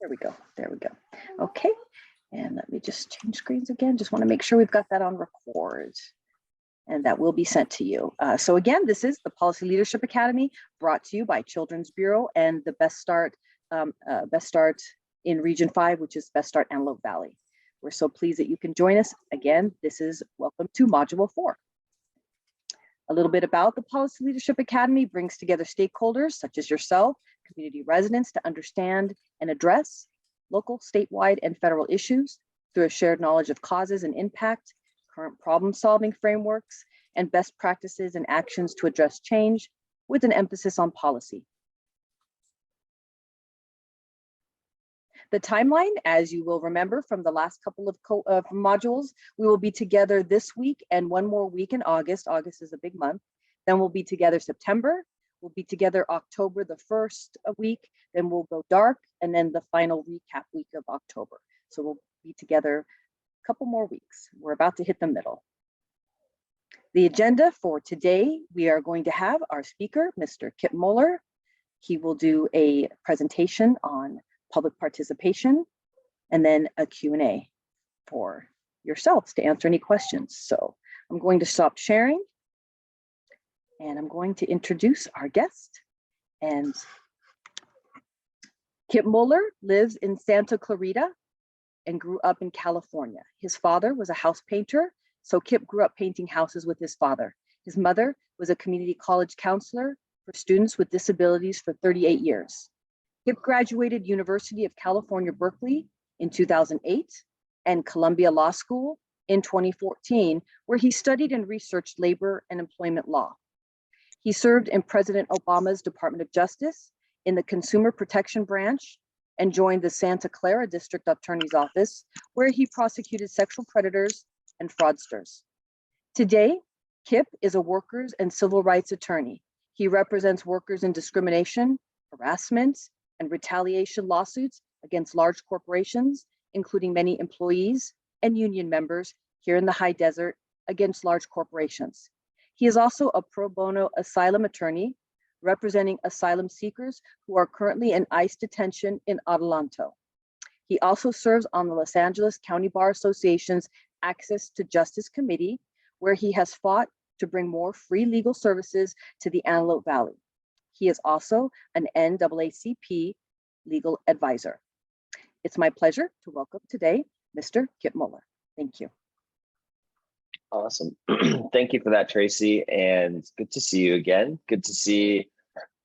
There we go. There we go. Okay. And let me just change screens again. Just want to make sure we've got that on record. And that will be sent to you. So again, this is the Policy Leadership Academy, brought to you by Children's Bureau and the Best Start in Region 5, which is Best Start Antelope Valley. We're so pleased that you can join us. Again, this is welcome to Module 4. A little bit about the Policy Leadership Academy brings together stakeholders such as yourself, community residents, to understand and address local, statewide, and federal issues through a shared knowledge of causes and impact, current problem-solving frameworks, and best practices and actions to address change with an emphasis on policy. The timeline, as you will remember from the last couple of modules, we will be together this week and one more week in August. August is a big month. Then we'll be together September. We'll be together October, the first week. Then we'll go dark, and then the final recap week of October. So we'll be together a couple more weeks. We're about to hit the middle. The agenda for today, we are going to have our speaker, Mr. Kipp Mueller. He will do a presentation on public participation, and then a Q&A for yourselves to answer any questions. So I'm going to stop sharing, and I'm going to introduce our guest. And Kipp Mueller lives in Santa Clarita and grew up in California. His father was a house painter, so Kipp grew up painting houses with his father. His mother was a community college counselor for students with disabilities for 38 years. Kipp graduated University of California, Berkeley in 2008 and Columbia Law School in 2014, where he studied and researched labor and employment law. He served in President Obama's Department of Justice in the Consumer Protection Branch and joined the Santa Clara District Attorney's Office, where he prosecuted sexual predators and fraudsters. Today, Kipp is a workers' and civil rights attorney. He represents workers in discrimination, harassment, and retaliation lawsuits against large corporations, including many employees and union members here in the high desert against large corporations. He is also a pro bono asylum attorney representing asylum seekers who are currently in ICE detention in Adelanto. He also serves on the Los Angeles County Bar Association's Access to Justice Committee, where he has fought to bring more free legal services to the Antelope Valley. He is also an NAACP legal advisor. It's my pleasure to welcome today, Mr. Kipp Mueller. Thank you. Awesome. Thank you for that, Tracy, and good to see you again. Good to see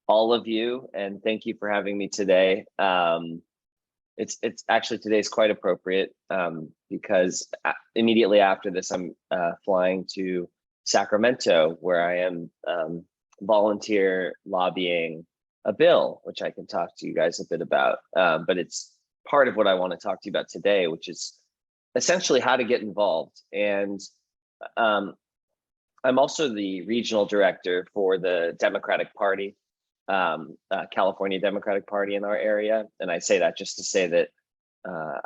all of you, and thank you for having me today. It's actually, today's quite appropriate because immediately after this, I'm flying to Sacramento, where I am volunteer lobbying a bill, which I can talk to you guys a bit about, but it's part of what I want to talk to you about today, which is essentially how to get involved. And I'm also the regional director for the Democratic Party, California Democratic Party in our area. And I say that just to say that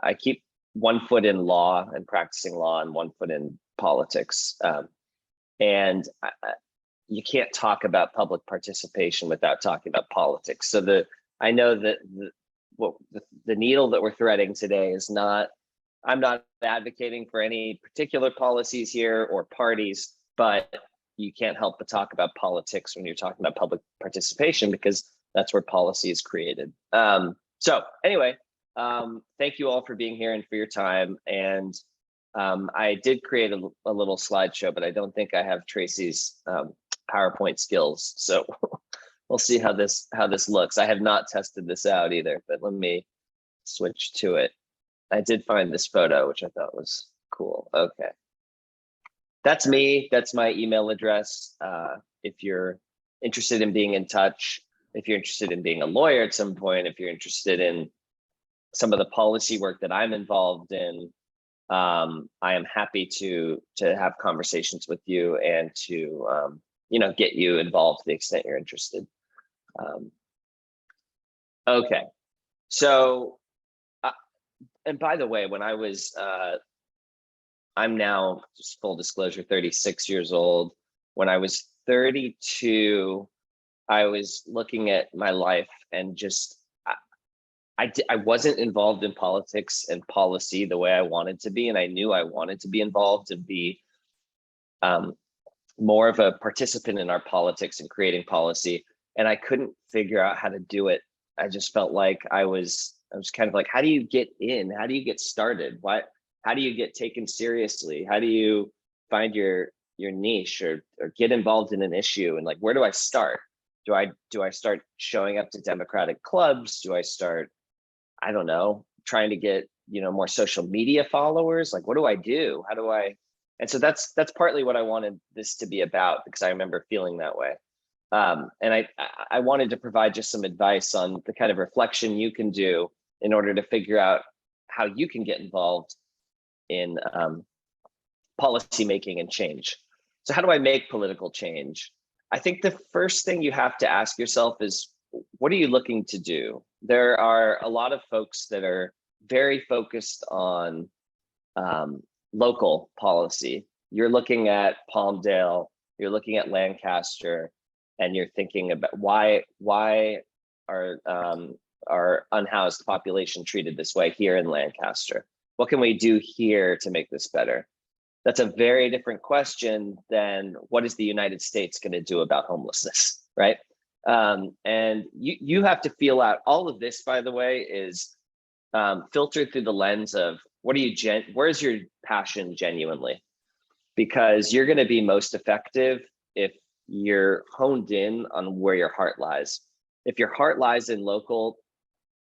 I keep one foot in law and practicing law and one foot in politics. And you can't talk about public participation without talking about politics. So I know that the needle that we're threading today is not, I'm not advocating for any particular policies here or parties, but you can't help but talk about politics when you're talking about public participation, because that's where policy is created. So anyway, thank you all for being here and for your time. And I did create a little slideshow, but I don't think I have Tracy's PowerPoint skills. So we'll see how this looks. I have not tested this out either, but let me switch to it. I did find this photo, which I thought was cool. Okay. That's me. That's my email address. If you're interested in being in touch, if you're interested in being a lawyer at some point, if you're interested in some of the policy work that I'm involved in, I am happy to have conversations with you and to get you involved to the extent you're interested. Okay, so and by the way, when I was I'm now, just full disclosure, 36 years old. When I was 32, I was looking at my life and just I wasn't involved in politics and policy the way I wanted to be, and I knew I wanted to be involved and be more of a participant in our politics and creating policy, and I couldn't figure out how to do it. I just felt like I was kind of like, how do you get in? How do you get started? How do you get taken seriously? How do you find your niche or get involved in an issue? And like, where do I start? Do I start showing up to Democratic clubs? Do I start, I don't know, trying to get, more social media followers? Like, what do I do? How do I? And so that's partly what I wanted this to be about, because I remember feeling that way. And I wanted to provide just some advice on the kind of reflection you can do in order to figure out how you can get involved in policy making and change. So how do I make political change? I think the first thing you have to ask yourself is, what are you looking to do? There are a lot of folks that are very focused on local policy. You're looking at Palmdale, you're looking at Lancaster, and you're thinking about why are our unhoused population treated this way here in Lancaster? What can we do here to make this better? That's a very different question than what is the United States going to do about homelessness, right? And you have to feel out all of this, by the way, is filtered through the lens of where's your passion genuinely? Because you're going to be most effective if you're honed in on where your heart lies. If your heart lies in local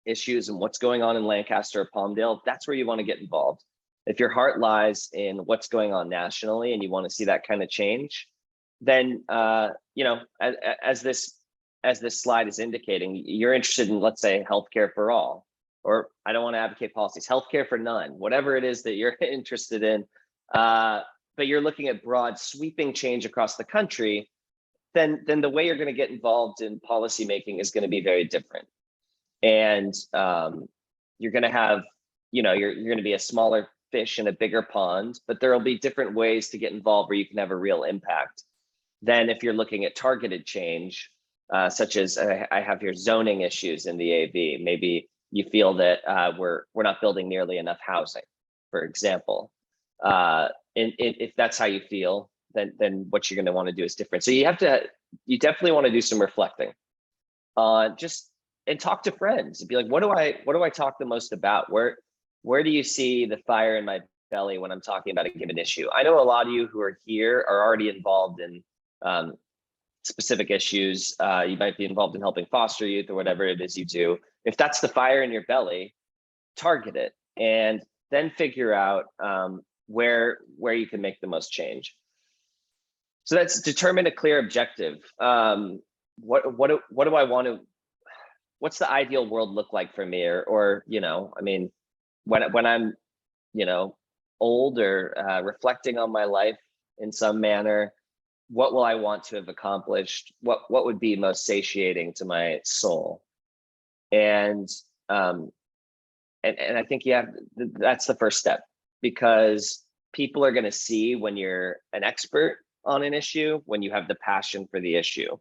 issues and what's going on in Lancaster or Palmdale, that's where you want to get involved. If your heart lies in what's going on nationally and you want to see that kind of change, then as this slide is indicating, you're interested in, let's say, healthcare for all, or I don't want to advocate policies, healthcare for none, whatever it is that you're interested in, but you're looking at broad sweeping change across the country, then the way you're going to get involved in policy making is going to be very different. And you're going to have, you're going to be a smaller fish in a bigger pond, but there will be different ways to get involved where you can have a real impact than if you're looking at targeted change, such as I have here zoning issues in the AV. Maybe you feel that we're not building nearly enough housing, for example. And if that's how you feel, then what you're going to want to do is different. So you definitely want to do some reflecting and talk to friends and be like, what do I talk the most about? Where do you see the fire in my belly when I'm talking about a given issue? I know a lot of you who are here are already involved in specific issues. You might be involved in helping foster youth or whatever it is you do. If that's the fire in your belly, target it and then figure out where you can make the most change. So that's determine a clear objective. What do I want to? What's the ideal world look like for me? Or I mean, when I'm, old or reflecting on my life in some manner, what will I want to have accomplished? What would be most satiating to my soul? And I think that's the first step, because people are going to see when you're an expert on an issue, when you have the passion for the issue.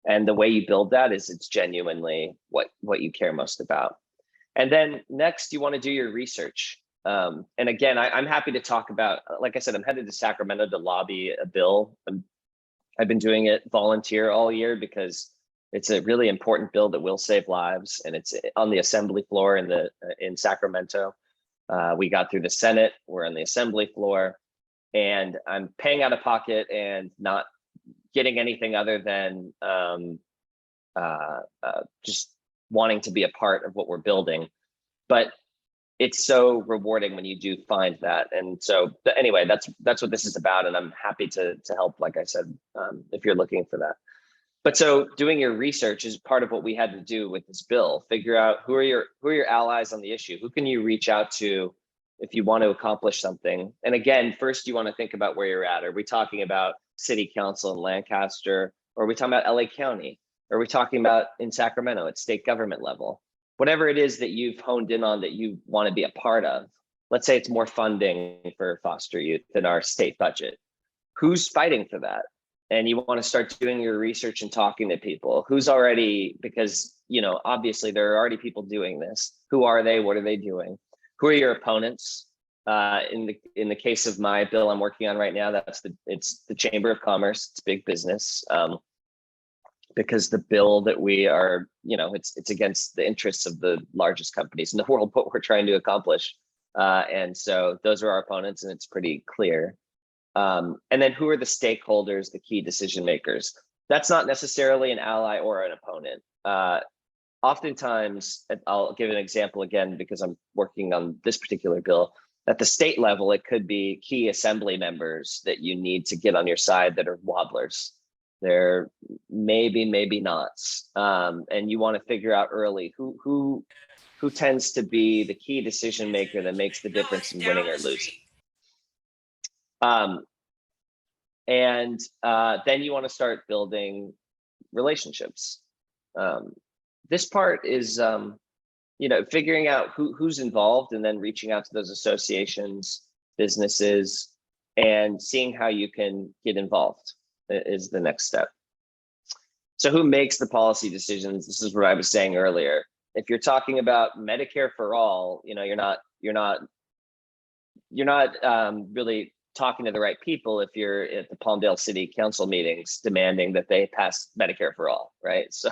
And the way you build that is it's genuinely what you care most about. And then next, you want to do your research. And again, I'm happy to talk about, like I said, I'm headed to Sacramento to lobby a bill. I've been doing it volunteer all year because it's a really important bill that will save lives. And it's on the assembly floor in Sacramento. We got through the Senate, we're on the assembly floor, and I'm paying out of pocket and not getting anything other than just wanting to be a part of what we're building. But it's so rewarding when you do find that. And so anyway, that's what this is about. And I'm happy to help, like I said, if you're looking for that. But so doing your research is part of what we had to do with this bill. Figure out who are your allies on the issue. Who can you reach out to if you want to accomplish something? And again, first you want to think about where you're at. Are we talking about city council in Lancaster? Or are we talking about LA County? Or are we talking about in Sacramento at state government level? Whatever it is that you've honed in on that you want to be a part of. Let's say it's more funding for foster youth in our state budget. Who's fighting for that? And you want to start doing your research and talking to people who's already, because, obviously there are already people doing this. Who are they? What are they doing? Who are your opponents? In the case of my bill I'm working on right now, it's the Chamber of Commerce. It's big business, because the bill that we are, it's against the interests of the largest companies in the world, what we're trying to accomplish. And so those are our opponents, and it's pretty clear. And then who are the stakeholders, the key decision makers? That's not necessarily an ally or an opponent. Oftentimes, I'll give an example again, because I'm working on this particular bill. At the state level, it could be key assembly members that you need to get on your side that are wobblers. They're maybe nots. And you want to figure out early who tends to be the key decision maker that makes the difference in winning or losing. And then you want to start building relationships. This part is, figuring out who's involved, and then reaching out to those associations, businesses, and seeing how you can get involved is the next step. So who makes the policy decisions? This is what I was saying earlier. If you're talking about Medicare for all, you're not really talking to the right people if you're at the Palmdale City Council meetings demanding that they pass Medicare for all, right? So,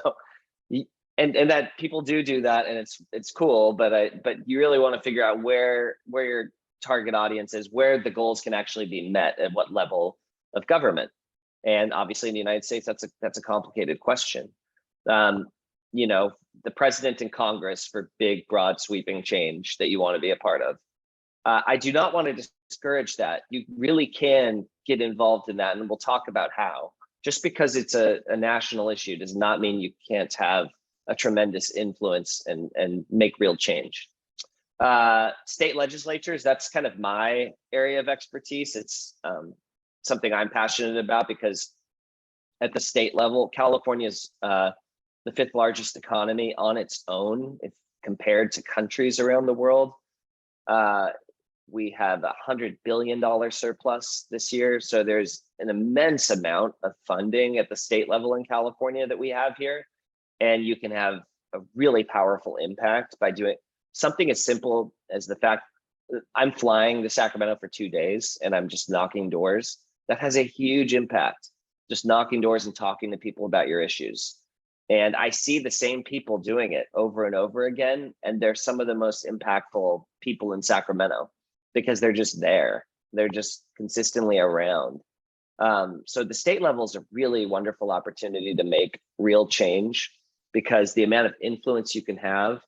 and that people do that, and it's cool, but you really want to figure out where your target audience is, where the goals can actually be met at what level of government. And obviously in the United States, that's a complicated question. The president and Congress for big, broad, sweeping change that you want to be a part of. I do not want to discourage that. You really can get involved in that, and we'll talk about how. Just because it's a national issue does not mean you can't have a tremendous influence and make real change. State legislatures, that's kind of my area of expertise. It's something I'm passionate about, because at the state level, California is the 5th largest economy on its own, if compared to countries around the world. We have $100 billion surplus this year. So there's an immense amount of funding at the state level in California that we have here. And you can have a really powerful impact by doing something as simple as the fact that I'm flying to Sacramento for 2 days and I'm just knocking doors. That has a huge impact, just knocking doors and talking to people about your issues. And I see the same people doing it over and over again. And they're some of the most impactful people in Sacramento, because they're just there. They're just consistently around. So the state level is a really wonderful opportunity to make real change, because the amount of influence you can have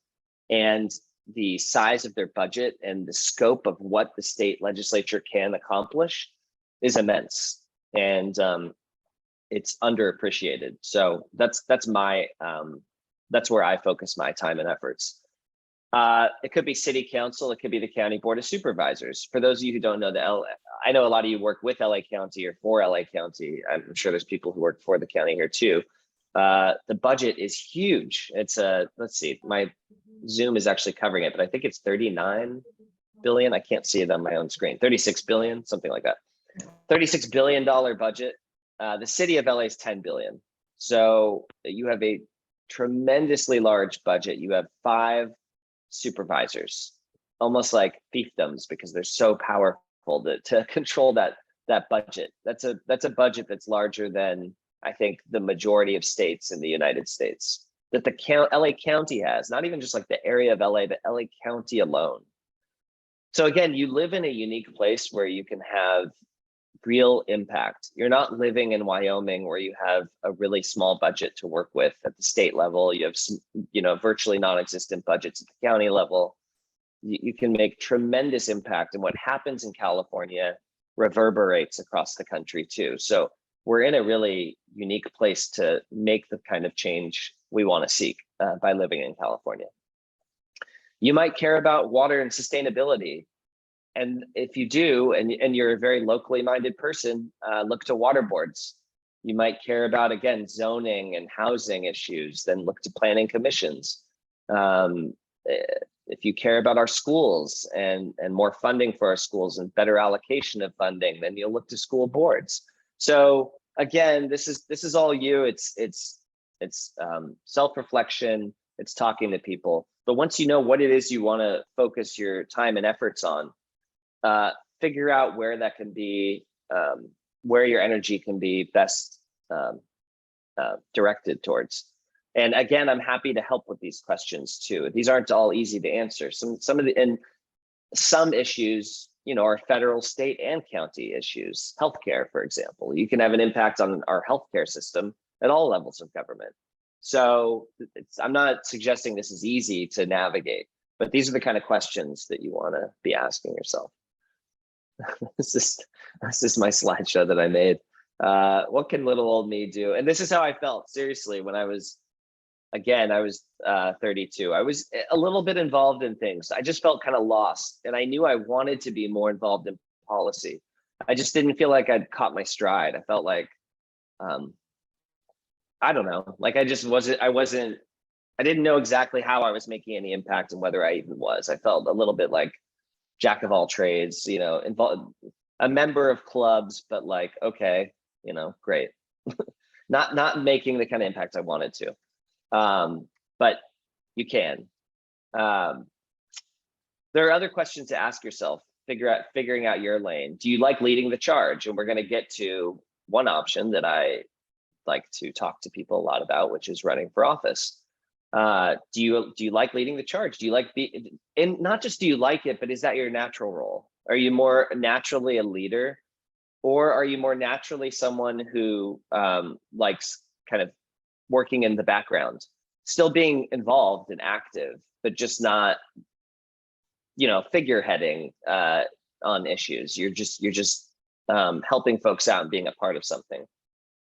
and the size of their budget and the scope of what the state legislature can accomplish is immense. And it's underappreciated. So that's where I focus my time and efforts. It could be city council, it could be the county board of supervisors. For those of you who don't know, I know a lot of you work with LA County or for LA County. I'm sure there's people who work for the county here too. The budget is huge. It's let's see, my Zoom is actually covering it, but I think it's 39 billion. I can't see it on my own screen. 36 billion, something like that. $36 billion budget. The city of LA is 10 billion. So you have a tremendously large budget. You have 5 supervisors, almost like fiefdoms, because they're so powerful to control that budget. That's a budget that's larger than, I think, the majority of states in the United States, that the LA County has, not even just like the area of LA, but LA County alone. So again, you live in a unique place where you can have real impact. You're not living in Wyoming where you have a really small budget to work with at the state level. You have some, virtually non-existent budgets at the county level. You can make tremendous impact, and what happens in California reverberates across the country too. So we're in a really unique place to make the kind of change we want to seek by living in California. You might care about water and sustainability. And if you do, and you're a very locally minded person, look to water boards. You might care about, again, zoning and housing issues, then look to planning commissions. If you care about our schools and more funding for our schools and better allocation of funding, then you'll look to school boards. So again, this is all you. It's self-reflection. It's talking to people. But once you know what it is you want to focus your time and efforts on, figure out where that can be, where your energy can be best directed towards. And again, I'm happy to help with these questions too. These aren't all easy to answer. Some issues, are federal, state, and county issues. Healthcare, for example, you can have an impact on our healthcare system at all levels of government. So I'm not suggesting this is easy to navigate, but these are the kind of questions that you want to be asking yourself. This is my slideshow that I made. What can little old me do? And this is how I felt, seriously, when I was 32. I was a little bit involved in things. I just felt kind of lost, and I knew I wanted to be more involved in policy. I just didn't feel like I'd caught my stride. I felt like, I don't know, like I didn't know exactly how I was making any impact and whether I even was. I felt a little bit like jack of all trades, involved, a member of clubs, but like, okay, great. not making the kind of impact I wanted to. But you can. There are other questions to ask yourself, figuring out your lane. Do you like leading the charge? And we're going to get to one option that I like to talk to people a lot about, which is running for office. Do you like leading the charge? Do you like and not just do you like it, but is that your natural role? Are you more naturally a leader, or are you more naturally someone who likes kind of working in the background, still being involved and active, but just not, figureheading on issues? You're just helping folks out and being a part of something.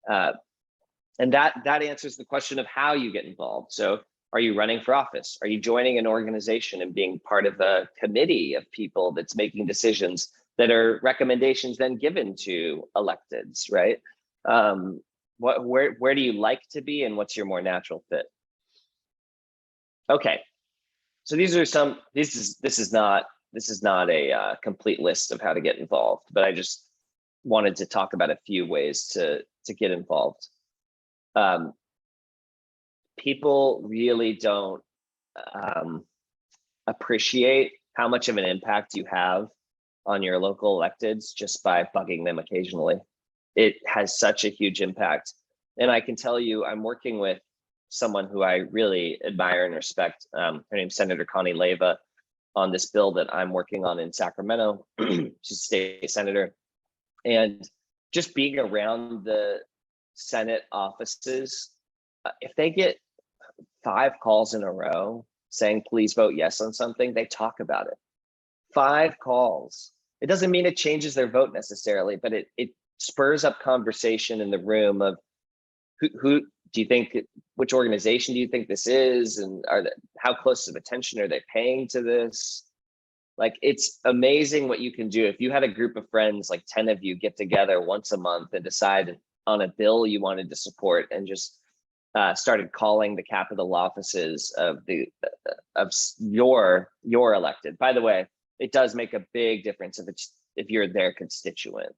And that answers the question of how you get involved. So are you running for office? Are you joining an organization and being part of a committee of people that's making decisions that are recommendations then given to electeds, right? Where do you like to be, and what's your more natural fit? Okay, so these are some. This is not a complete list of how to get involved, but I just wanted to talk about a few ways to get involved. People really don't appreciate how much of an impact you have on your local electeds just by bugging them occasionally. It has such a huge impact. And I can tell you, I'm working with someone who I really admire and respect. Her name's Senator Connie Leyva, on this bill that I'm working on in Sacramento. She's a state senator. And just being around the Senate offices, if they get 5 calls in a row saying, please vote yes on something, they talk about it. 5 calls. It doesn't mean it changes their vote necessarily, but it spurs up conversation in the room of who do you think, which organization do you think this is? And how close of attention are they paying to this? Like, it's amazing what you can do. If you had a group of friends, like 10 of you, get together once a month and decide on a bill you wanted to support, and just started calling the Capitol offices of your elected. By the way, it does make a big difference if you're their constituent.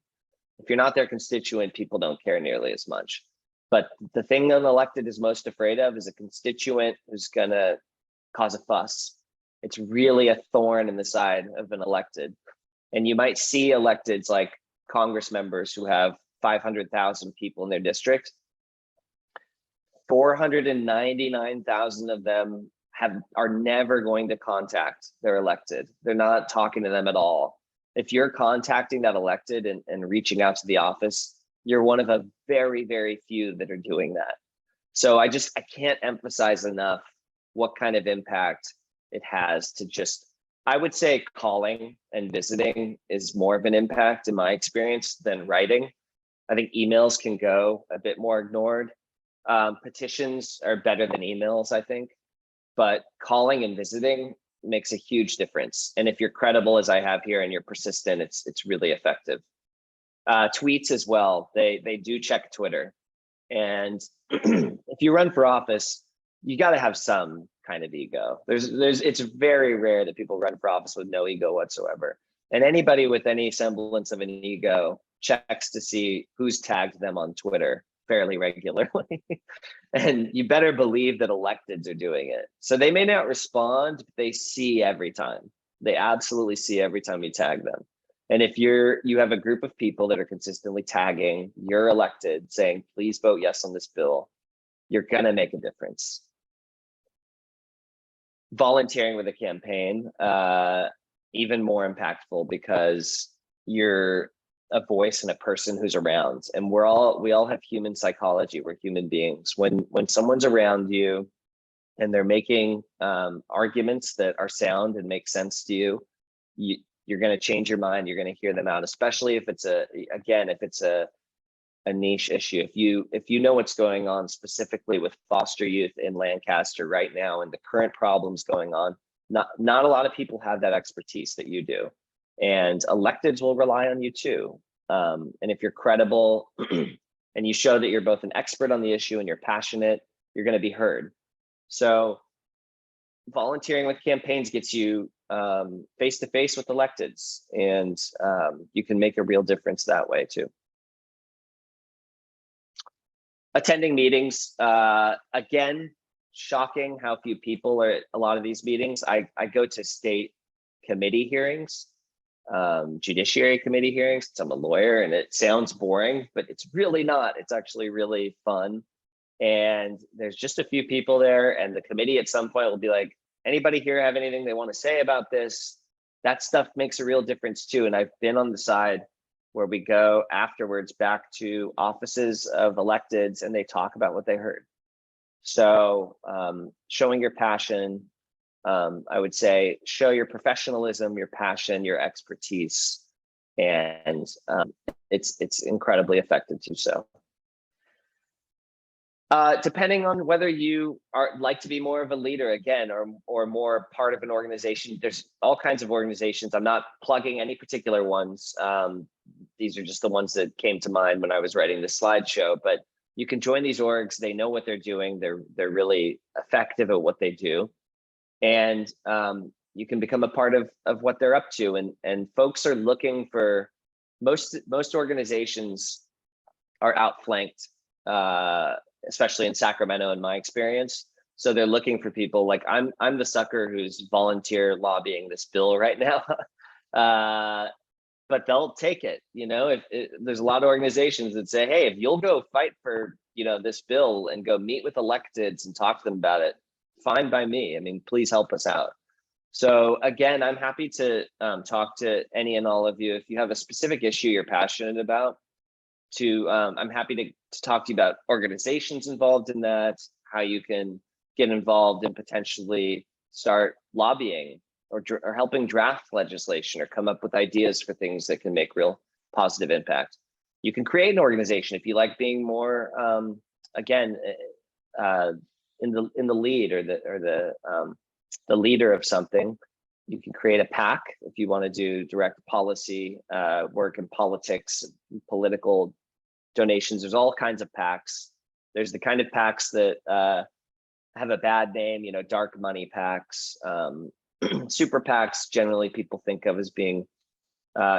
If you're not their constituent, people don't care nearly as much. But the thing an elected is most afraid of is a constituent who's gonna cause a fuss. It's really a thorn in the side of an elected. And you might see electeds like Congress members who have 500,000 people in their district. 499,000 of them are never going to contact their elected. They're not talking to them at all. If you're contacting that elected and reaching out to the office, you're one of a very, very few that are doing that. So I can't emphasize enough what kind of impact it has to just, I would say calling and visiting is more of an impact in my experience than writing. I think emails can go a bit more ignored. Petitions are better than emails, I think, but calling and visiting makes a huge difference. And if you're credible, as I have here, and you're persistent, it's really effective. Tweets as well, they do check Twitter. And if you run for office, you got to have some kind of ego. It's very rare that people run for office with no ego whatsoever. And anybody with any semblance of an ego checks to see who's tagged them on Twitter fairly regularly. And you better believe that electeds are doing it. So they may not respond, but they see every time. They absolutely see every time you tag them. And if you have a group of people that are consistently tagging your elected saying, please vote yes on this bill, you're gonna make a difference. Volunteering with a campaign, even more impactful because you're a voice and a person who's around, and we all have human psychology. We're human beings. When someone's around you and they're making arguments that are sound and make sense to you, you're going to change your mind. You're going to hear them out, especially if it's a niche issue. If you know what's going on specifically with foster youth in Lancaster right now and the current problems going on, not a lot of people have that expertise that you do. And electeds will rely on you too. And if you're credible and you show that you're both an expert on the issue and you're passionate, you're going to be heard. So volunteering with campaigns gets you face to face with electeds, and you can make a real difference that way too. Attending meetings, again, shocking how few people are at a lot of these meetings. I go to state committee hearings, judiciary committee hearings. I'm a lawyer and it sounds boring, but it's really not. It's actually really fun. And there's just a few people there, and the committee at some point will be like, anybody here have anything they want to say about this? That stuff makes a real difference too. And I've been on the side where we go afterwards back to offices of electeds and they talk about what they heard. So showing your passion, I would say show your professionalism, your passion, your expertise, and it's incredibly effective to do so. Depending on whether you like to be more of a leader again, or more part of an organization, there's all kinds of organizations. I'm not plugging any particular ones. These are just the ones that came to mind when I was writing the slideshow, but you can join these orgs. They know what they're doing. They're really effective at what they do. And you can become a part of what they're up to. And folks are looking for, most organizations are outflanked, especially in Sacramento in my experience. So they're looking for people like I'm the sucker who's volunteer lobbying this bill right now. But they'll take it, there's a lot of organizations that say, hey, if you'll go fight for, this bill and go meet with electeds and talk to them about it, fine by me. I mean, please help us out. So again, I'm happy to talk to any and all of you. If you have a specific issue you're passionate about, I'm happy to talk to you about organizations involved in that, how you can get involved and potentially start lobbying or helping draft legislation or come up with ideas for things that can make real positive impact. You can create an organization if you like being more, again, in the lead or the leader of something. You can create a PAC if you want to do direct policy work in politics, political donations. There's all kinds of PACs. There's the kind of PACs that have a bad name, dark money PACs. Super PACs generally people think of as being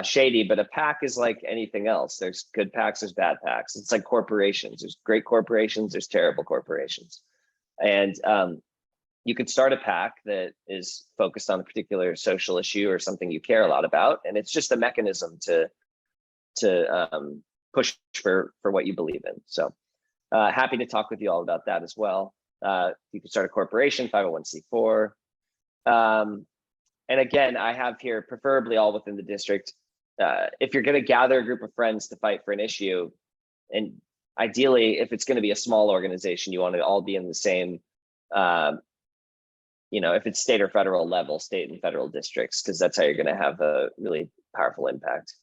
shady, but a PAC is like anything else. There's good PACs, there's bad PACs. It's like corporations. There's great corporations, there's terrible corporations. And you could start a PAC that is focused on a particular social issue or something you care a lot about, and it's just a mechanism to push for what you believe in. So happy to talk with you all about that as well. You could start a corporation, 501c4. And again, I have here preferably all within the district. If you're going to gather a group of friends to fight for an issue, and ideally, if it's going to be a small organization, you want to all be in the same, if it's state or federal level, state and federal districts, because that's how you're going to have a really powerful impact.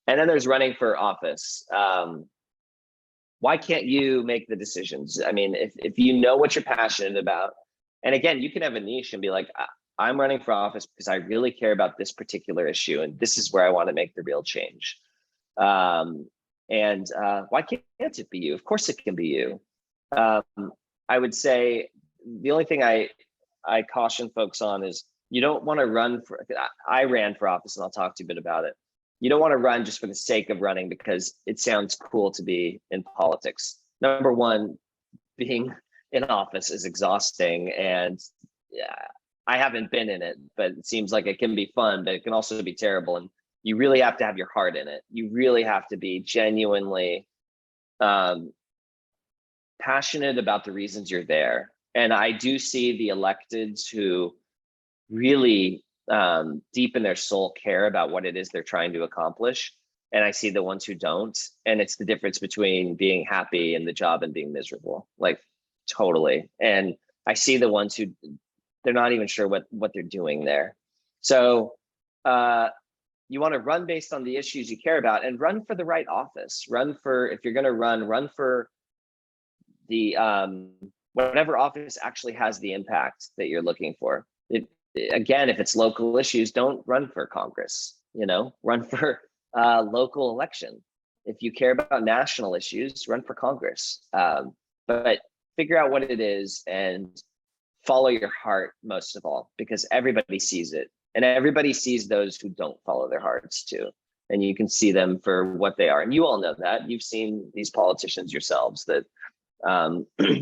And then there's running for office. Why can't you make the decisions? I mean, if you know what you're passionate about, and again, you can have a niche and be like, I'm running for office because I really care about this particular issue, and this is where I want to make the real change. Why can't it be you? Of course it can be you. I would say the only thing I caution folks on is you don't want to run for, I ran for office and I'll talk to you a bit about it. you don't want to run just for the sake of running because it sounds cool to be in politics. Number one, being in office is exhausting, and yeah, I haven't been in it, but it seems like it can be fun, but it can also be terrible. And you really have to have your heart in it. You really have to be genuinely passionate about the reasons you're there. And I do see the electeds who really deep in their soul care about what it is they're trying to accomplish. And I see the ones who don't. And it's the difference between being happy in the job and being miserable, like totally. And I see the ones who they're not even sure what they're doing there. So you want to run based on the issues you care about and run for the right office. Run for, if you're going to run for the whatever office actually has the impact that you're looking for. Again, if it's local issues, don't run for Congress, run for local election. If you care about national issues, run for Congress. But figure out what it is and follow your heart most of all, because everybody sees it. And everybody sees those who don't follow their hearts too. And you can see them for what they are. And you all know that. You've seen these politicians yourselves that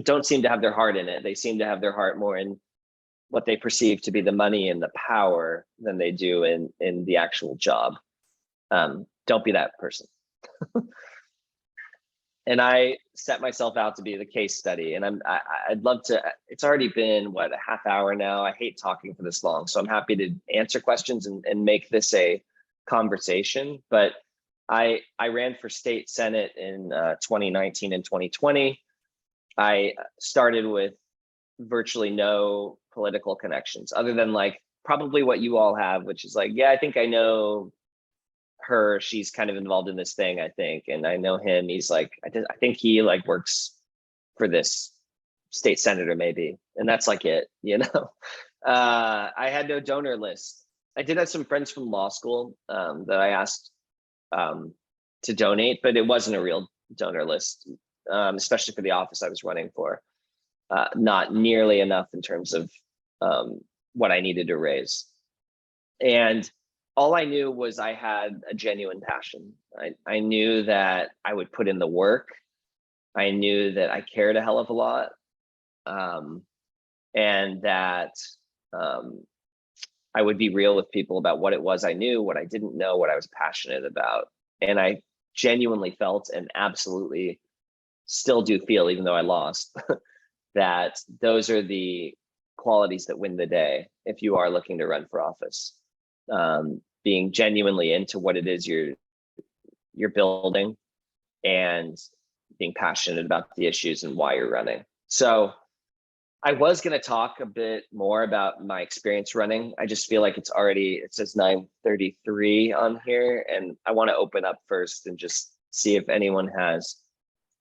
don't seem to have their heart in it. They seem to have their heart more in what they perceive to be the money and the power than they do in the actual job. Don't be that person. And I set myself out to be the case study. And I'd love to, it's already been, what, a half hour now? I hate talking for this long. So I'm happy to answer questions and make this a conversation. But I ran for state senate in 2019 and 2020. I started with virtually no political connections other than like probably what you all have, which is like, yeah, I think I know her, she's kind of involved in this thing, I think, and I know him, he's like, I think he like works for this state senator maybe, and that's like it. I had no donor list. I did have some friends from law school that I asked to donate, but it wasn't a real donor list, especially for the office I was running for. Not nearly enough in terms of what I needed to raise. And all I knew was I had a genuine passion. I knew that I would put in the work. I knew that I cared a hell of a lot. And that I would be real with people about what it was I knew, what I didn't know, what I was passionate about. And I genuinely felt, and absolutely still do feel, even though I lost, that those are the qualities that win the day if you are looking to run for office. Being genuinely into what it is you're building, and being passionate about the issues and why you're running. So I was going to talk a bit more about my experience running. I just feel like it says 9:33 on here, and I want to open up first and just see if anyone has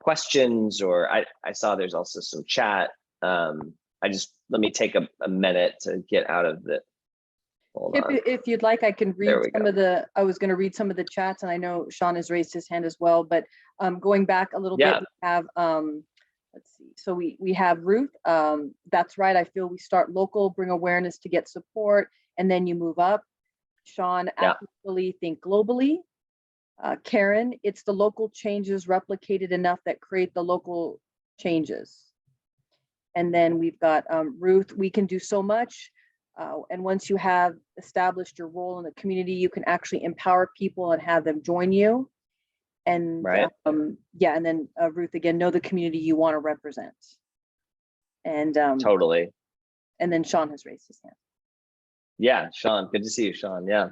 questions, or I saw there's also some chat. Let me take a minute to get out of the. If you'd like, I can read I was going to read some of the chats, and I know Sean has raised his hand as well, but going back a little bit, we have, let's see. So we have Ruth. That's right. I feel we start local, bring awareness to get support, and then you move up. Sean, actually think globally. Karen, it's the local changes replicated enough that create the local changes. And then we've got Ruth, we can do so much. And once you have established your role in the community, you can actually empower people and have them join you. And right. And then Ruth, again, know the community you want to represent. And totally. And then Sean has raised his hand. Yeah, Sean, good to see you, Sean. Yeah.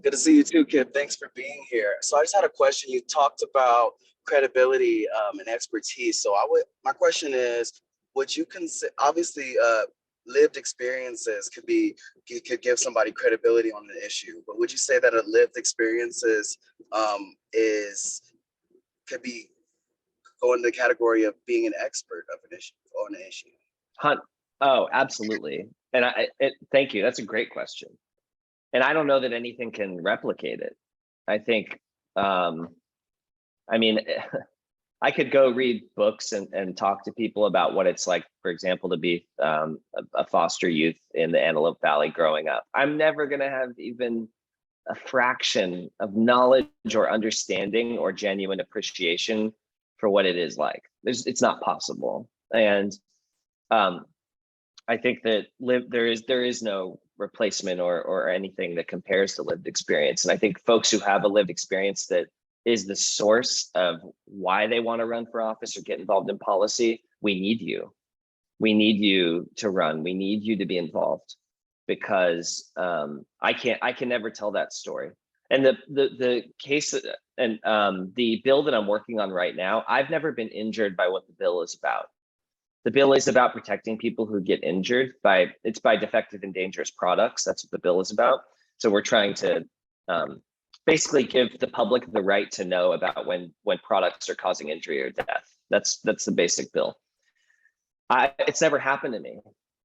Good to see you too, Kipp. Thanks for being here. So I just had a question. You talked about credibility and expertise. So my question is, would you consider, obviously lived experiences could give somebody credibility on an issue, but would you say that a lived experiences could go in the category of being an expert of an issue on an issue? Oh, absolutely. And thank you. That's a great question. And I don't know that anything can replicate it. I think, I could go read books and talk to people about what it's like, for example, to be a foster youth in the Antelope Valley growing up. I'm never going to have even a fraction of knowledge or understanding or genuine appreciation for what it is like. It's not possible. And I think that there is no replacement or anything that compares to lived experience. And I think folks who have a lived experience that is the source of why they want to run for office or get involved in policy, we need you. We need you to run. We need you to be involved, because I can never tell that story. And the case and the bill that I'm working on right now, I've never been injured by what the bill is about. The bill is about protecting people who get injured by defective and dangerous products. That's what the bill is about. So we're trying to basically give the public the right to know about when products are causing injury or death. That's the basic bill. It's never happened to me.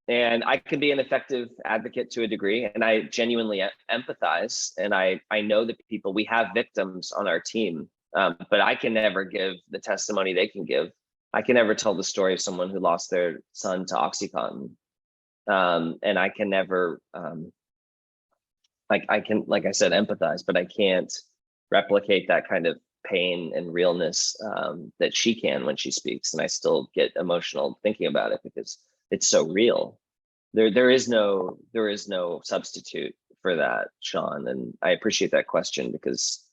And I can be an effective advocate to a degree, and I genuinely empathize. And I know that we have victims on our team, but I can never give the testimony they can give. I can never tell the story of someone who lost their son to OxyContin. And I can never, I can, like I said, empathize, but I can't replicate that kind of pain and realness that she can when she speaks. And I still get emotional thinking about it because it's so real. There is no substitute for that, Sean. And I appreciate that question, because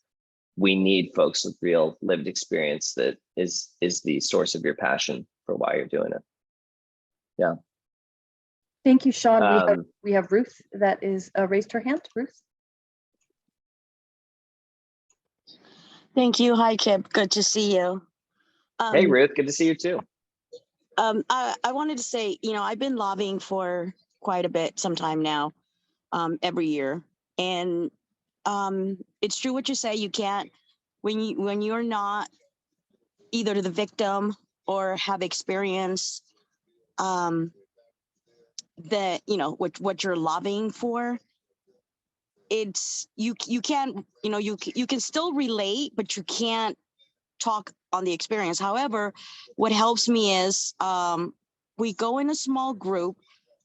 we need folks with real lived experience that is the source of your passion for why you're doing it. Yeah. Thank you, Sean. We have Ruth that is raised her hand. Ruth. Thank you. Hi, Kipp. Good to see you. Hey, Ruth. Good to see you too. I wanted to say, I've been lobbying for quite a bit, some time now, every year. And it's true what you say. You can't, when you're not either the victim or have experience that, what you're lobbying for, it's, you can't, you can still relate, but you can't talk on the experience. However, what helps me is we go in a small group,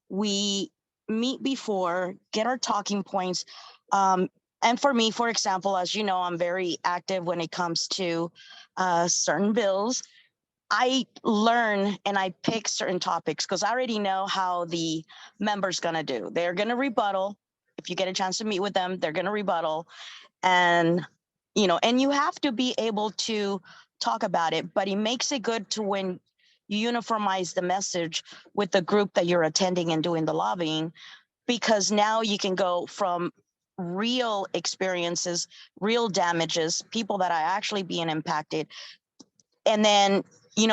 we meet before, get our talking points. And for me, for example, as you know, I'm very active when it comes to certain bills. I learn and I pick certain topics because I already know how the member's going to do. They're going to rebuttal. If you get a chance to meet with them, they're going to rebuttal. And, and you have to be able to talk about it, but it makes it good to when you uniformize the message with the group that you're attending and doing the lobbying, because now you can go from real experiences, real damages, people that are actually being impacted. And then,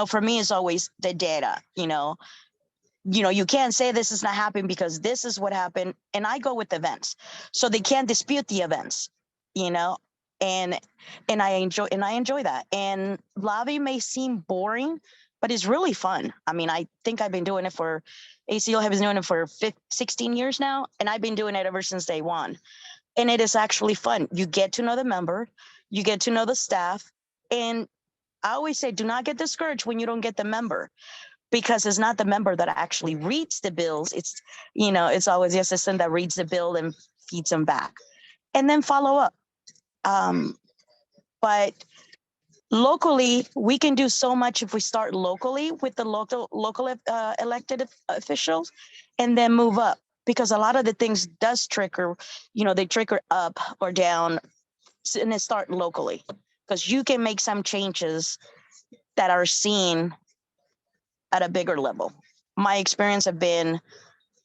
for me, it's always the data, you can't say this is not happening because this is what happened. And I go with events. So they can't dispute the events, and I enjoy that. And lobby may seem boring, but it's really fun. I mean, I think I've been doing it ACO has been doing it for 16 years now. And I've been doing it ever since day one. And it is actually fun. You get to know the member, you get to know the staff. And I always say, do not get discouraged when you don't get the member, because it's not the member that actually reads the bills. It's, it's always the assistant that reads the bill and feeds them back and then follow up. But locally, we can do so much if we start locally with the local elected officials and then move up, because a lot of the things does trigger, they trigger up or down, and then start locally, because you can make some changes that are seen at a bigger level. My experience have been,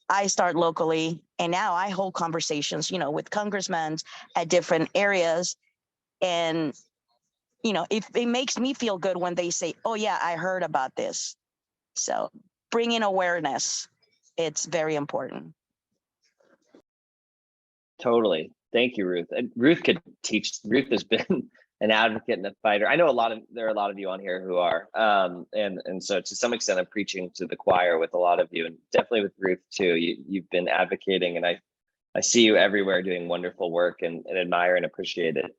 I start locally, and now I hold conversations, with congressmen at different areas. And, it makes me feel good when they say, oh yeah, I heard about this. So bringing awareness, it's very important. Totally. Thank you, Ruth. And Ruth could teach. Ruth has been an advocate and a fighter. I know there are a lot of you on here who are, and so to some extent I'm preaching to the choir with a lot of you, and definitely with Ruth too. You've been advocating, and I see you everywhere doing wonderful work and admire and appreciate it.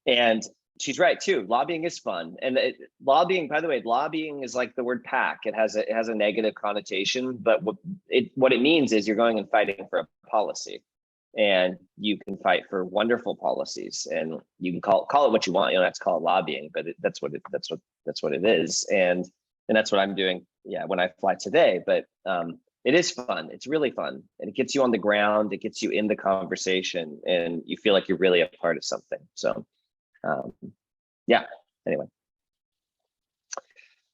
And she's right too. Lobbying is fun, and lobbying, by the way, lobbying is like the word PAC. It has a negative connotation, but what it means is you're going and fighting for a policy. and you can fight for wonderful policies, and you can call it what you want. You don't have to call it lobbying, but that's what it is, and that's what I'm doing. Yeah, when I fly today, but it is fun. It's really fun, and it gets you on the ground. It gets you in the conversation, and you feel like you're really a part of something. So, yeah. Anyway,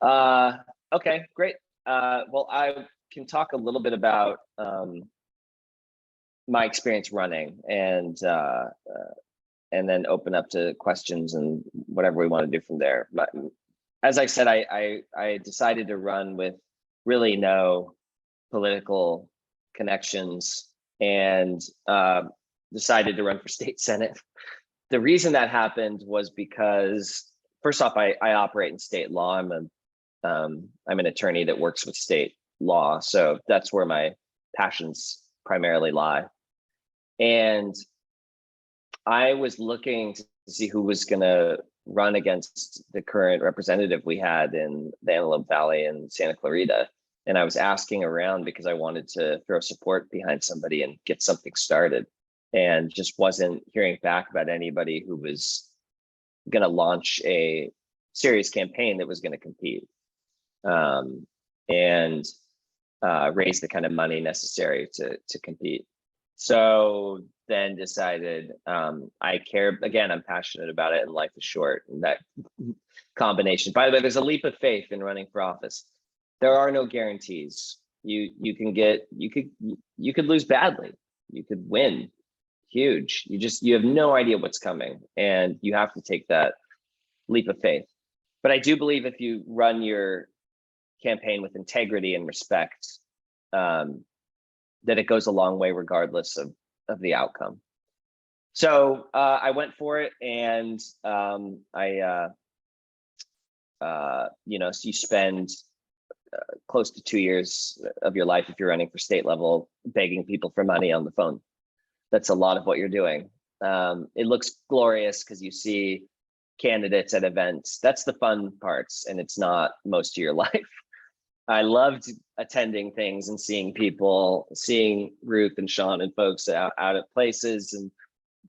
okay, great. Well, I can talk a little bit about my experience running, and then open up to questions and whatever we want to do from there. But as I said, I decided to run with really no political connections, and decided to run for state senate. The reason that happened was because, first off, I operate in state law. I'm an attorney that works with state law, so that's where my passions primarily lie. And I was looking to see who was going to run against the current representative we had in the Antelope Valley and Santa Clarita. And I was asking around because I wanted to throw support behind somebody and get something started, and just wasn't hearing back about anybody who was going to launch a serious campaign that was going to compete and raise the kind of money necessary to compete. So then decided I care, again, I'm passionate about it, and life is short, and that combination. By the way, there's a leap of faith in running for office. There are no guarantees. You could lose badly. You could win huge. You have no idea what's coming, and you have to take that leap of faith. But I do believe if you run your campaign with integrity and respect, that it goes a long way regardless of the outcome. So I went for it, and so you spend close to 2 years of your life, if you're running for state level, begging people for money on the phone. That's a lot of what you're doing. It looks glorious because you see candidates at events. That's the fun parts, and it's not most of your life. I loved attending things and seeing people, seeing Ruth and Sean and folks out at places, and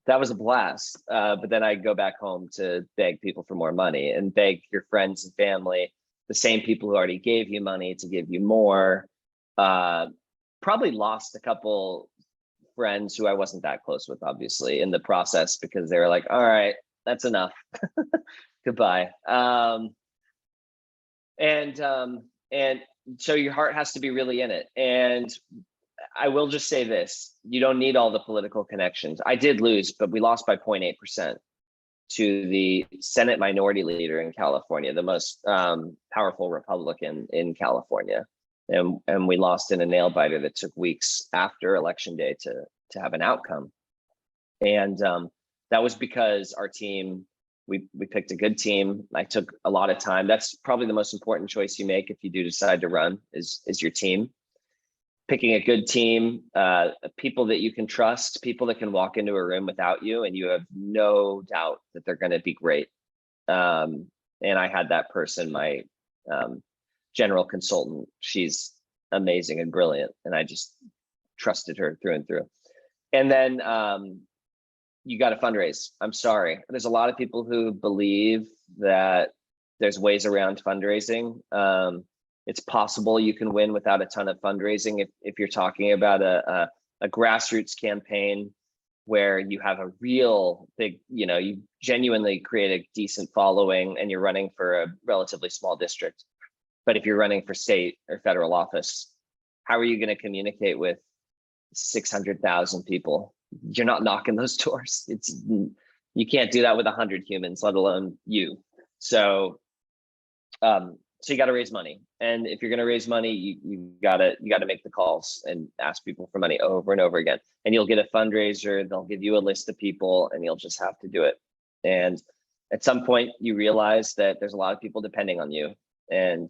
that was a blast. But then I go back home to beg people for more money, and beg your friends and family, the same people who already gave you money, to give you more. Probably lost a couple friends who I wasn't that close with, obviously, in the process, because they were like, all right, that's enough. Goodbye. And so your heart has to be really in it. And I will just say this, you don't need all the political connections. I did lose, but we lost by 0.8% to the Senate minority leader in California, the most powerful Republican in California. And we lost in a nail biter that took weeks after election day to have an outcome. And that was because our team, we picked a good team. I took a lot of time. That's probably the most important choice you make if you do decide to run, is your team. Picking a good team, people that you can trust, people that can walk into a room without you and you have no doubt that they're going to be great. And I had that person, my general consultant. She's amazing and brilliant, and I just trusted her through and through. And then you got to fundraise. I'm sorry. There's a lot of people who believe that there's ways around fundraising. It's possible you can win without a ton of fundraising if you're talking about a grassroots campaign where you have a real big, you genuinely create a decent following and you're running for a relatively small district. But if you're running for state or federal office, how are you going to communicate with 600,000 people? You're not knocking those doors. You can't do that with 100 humans, let alone you. So you got to raise money, and if you're going to raise money, you got to make the calls and ask people for money over and over again. And you'll get a fundraiser. They'll give you a list of people, and you'll just have to do it. And at some point, you realize that there's a lot of people depending on you. And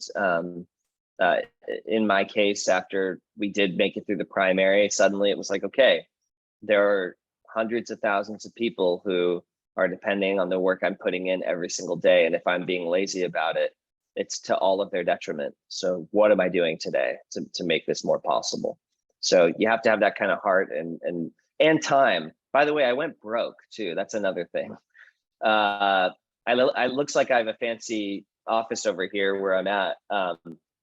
in my case, after we did make it through the primary, suddenly it was like, okay, there are hundreds of thousands of people who are depending on the work I'm putting in every single day. And if I'm being lazy about it, it's to all of their detriment. So what am I doing today to make this more possible? So you have to have that kind of heart and and time. By the way, I went broke too. That's another thing. I looks like I have a fancy office over here where I'm at,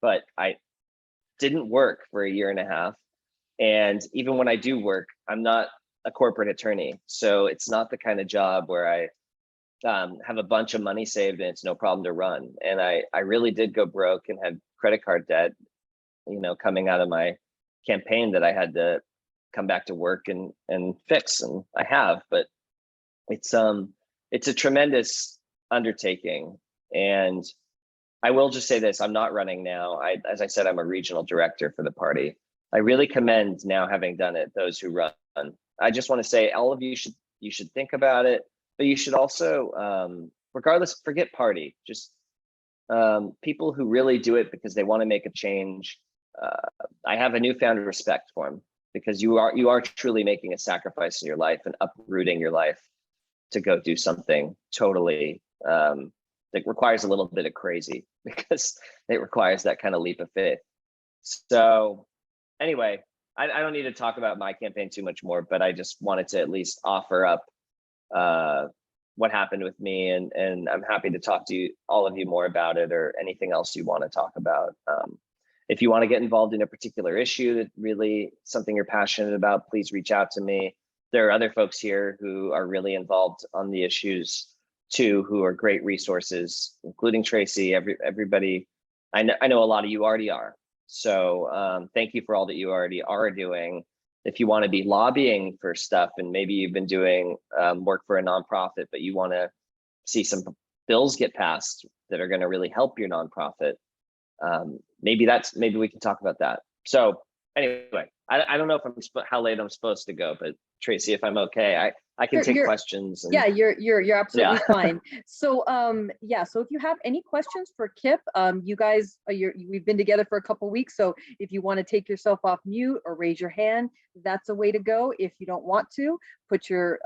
but I didn't work for a year and a half. And even when I do work, I'm not a corporate attorney. So it's not the kind of job where I have a bunch of money saved and it's no problem to run. And I really did go broke and had credit card debt, you know, coming out of my campaign that I had to come back to work and fix. And I have, but it's a tremendous undertaking. And I will just say this, I'm not running now. As I said, I'm a regional director for the party. I really commend, now having done it, those who run. I just want to say, all of you should think about it, but you should also, regardless, forget party, just people who really do it because they want to make a change. I have a newfound respect for them, because you are truly making a sacrifice in your life and uprooting your life to go do something totally that requires a little bit of crazy, because it requires that kind of leap of faith. So anyway, I don't need to talk about my campaign too much more, but I just wanted to at least offer up what happened with me, and I'm happy to talk to all of you more about it, or anything else you want to talk about. If you want to get involved in a particular issue that really something you're passionate about, please reach out to me. There are other folks here who are really involved on the issues too, who are great resources, including Tracy. Everybody, I know a lot of you already are. So thank you for all that you already are doing. If you want to be lobbying for stuff, and maybe you've been doing work for a nonprofit, but you want to see some bills get passed that are going to really help your nonprofit, maybe we can talk about that. So anyway, I don't know if how late I'm supposed to go, but Tracy, if I'm okay, I can take questions. Yeah, you're absolutely fine. So so if you have any questions for Kipp, you guys, we've been together for a couple weeks, so if you want to take yourself off mute or raise your hand, that's a way to go. If you don't want to, put your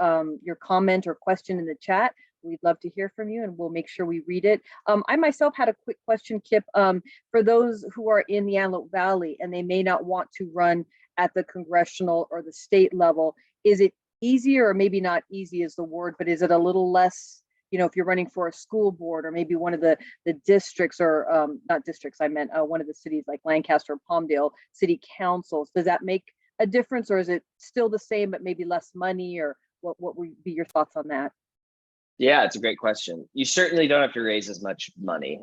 comment or question in the chat. We'd love to hear from you, and we'll make sure we read it. I myself had a quick question, Kipp. For those who are in the Antelope Valley and they may not want to run at the congressional or the state level, is it easier, or maybe not easy is the word, but is it a little less, if you're running for a school board, or maybe one of the districts, or not districts, I meant one of the cities like Lancaster or Palmdale city councils, does that make a difference, or is it still the same but maybe less money, or what would be your thoughts on that? Yeah, it's a great question. You certainly don't have to raise as much money.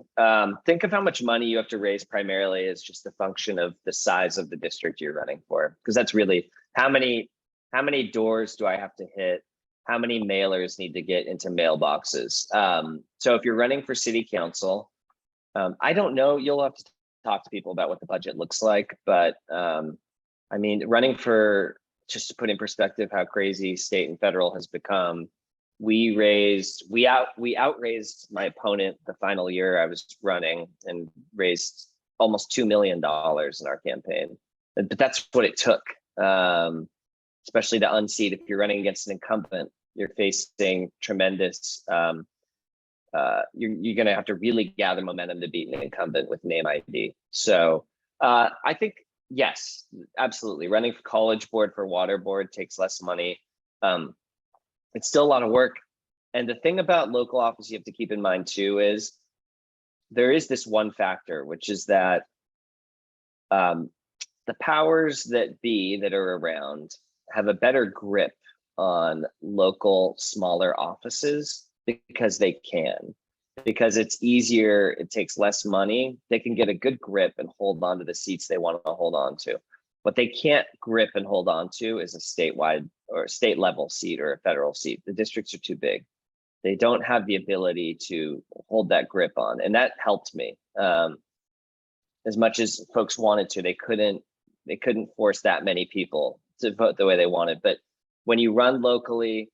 Think of how much money you have to raise primarily as just a function of the size of the district you're running for, because that's really how many doors do I have to hit? How many mailers need to get into mailboxes? So if you're running for city council, I don't know, you'll have to talk to people about what the budget looks like, but I mean, running for, just to put in perspective how crazy state and federal has become, we outraised my opponent the final year I was running, and raised almost $2 million in our campaign. But that's what it took, especially to unseat. If you're running against an incumbent, you're facing tremendous, you're going to have to really gather momentum to beat an incumbent with name ID. So I think, yes, absolutely. Running for college board, for water board takes less money. It's still a lot of work. And the thing about local office you have to keep in mind too is there is this one factor, which is that the powers that be that are around have a better grip on local smaller offices because they can. Because it's easier, it takes less money, they can get a good grip and hold on to the seats they want to hold on to. What they can't grip and hold on to is a statewide or state level seat or a federal seat. The districts are too big. They don't have the ability to hold that grip on. And that helped me. As much as folks wanted to, they couldn't force that many people to vote the way they wanted. But when you run locally,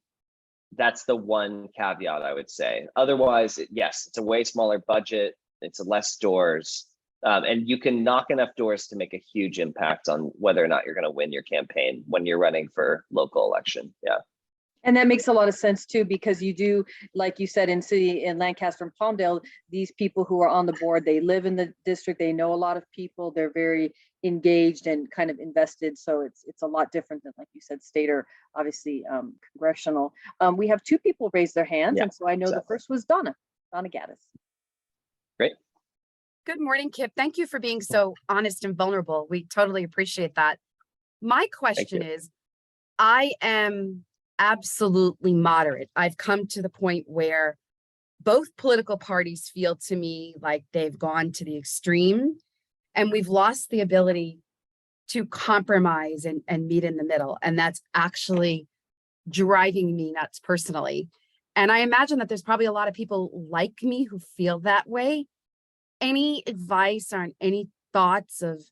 that's the one caveat I would say. Otherwise, yes, it's a way smaller budget. It's less doors. And you can knock enough doors to make a huge impact on whether or not you're going to win your campaign when you're running for local election. Yeah. And that makes a lot of sense too, because you do, like you said, in Lancaster and Palmdale, these people who are on the board, they live in the district, they know a lot of people, they're very engaged and kind of invested. So it's a lot different than, like you said, state or obviously congressional. We have two people raise their hands, Yeah, and so I know the exactly. first was Donna Gaddis. Great. Good morning, Kipp. Thank you for being so honest and vulnerable. We totally appreciate that. My question is, I am absolutely moderate. I've come to the point where both political parties feel to me like they've gone to the extreme, and we've lost the ability to compromise and meet in the middle. And that's actually driving me nuts personally. And I imagine that there's probably a lot of people like me who feel that way. Any advice on any thoughts of